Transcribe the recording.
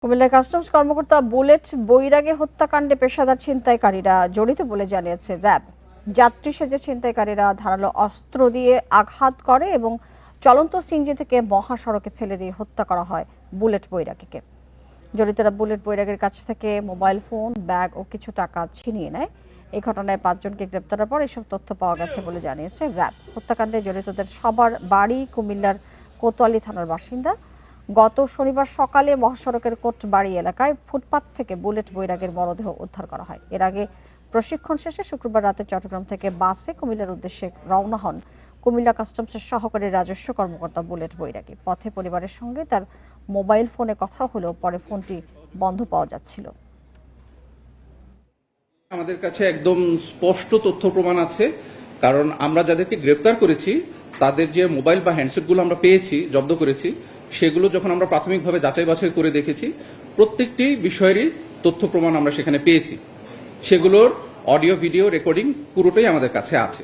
কুমিল্লার কাস্টমস কর্মকর্তা বুলেট বৈরাগে হত্যাকাণ্ডে পেশাদার ছিনতাইকারীরা জড়িত বলে জানিয়েছে র্যাব। যাত্রী সেজে ছিনতাইকারীরা ধারালো অস্ত্র দিয়ে আঘাত করে এবং চলন্ত সিএনজি থেকে মহাসড়কে ফেলে দিয়ে হত্যা করা হয় বুলেট বৈরাগীকে। জড়িতরা বুলেট বৈরাগীর কাছ থেকে মোবাইল ফোন, ব্যাগ ও কিছু টাকা ছিনিয়ে নেয়। এই ঘটনায় 5 জনকে গ্রেপ্তারের পর এসব তথ্য পাওয়া গেছে বলে জানিয়েছে র্যাব। হত্যাকাণ্ডে জড়িতদের সবার বাড়ি কুমিল্লার কোতোয়ালি থানার বাসিন্দা। গত শনিবার সকালে মহাসড়কের কোটবাড়ি এলাকায় ফুটপাত থেকে বুলেট বৈরাগের মরদেহ উদ্ধার করা হয়। এর আগে প্রশিক্ষণ শেষে শুক্রবার রাতে চট্টগ্রাম থেকে বাসে কুমিল্লার উদ্দেশ্যে রওনা হন কুমিল্লা কাস্টমসের সহকারী রাজস্ব কর্মকর্তা বুলেট বৈরাগী। পথে পরিবারের সঙ্গে তার মোবাইল ফোনে কথা হলেও পরে ফোনটি বন্ধ পাওয়া যাচ্ছিল। আমাদের কাছে একদম স্পষ্ট তথ্য প্রমাণ আছে, কারণ আমরা যাদেরকে গ্রেপ্তার করেছি তাদের যে মোবাইল বা হ্যান্ডসেটগুলো আমরা পেয়েছি, জব্দ করেছি, সেগুলো যখন আমরা প্রাথমিকভাবে যাচাই বাছাই করে দেখেছি, প্রত্যেকটি বিষয়েরই তথ্য প্রমাণ আমরা সেখানে পেয়েছি। সেগুলোর অডিও ভিডিও রেকর্ডিং পুরোটাই আমাদের কাছে আছে।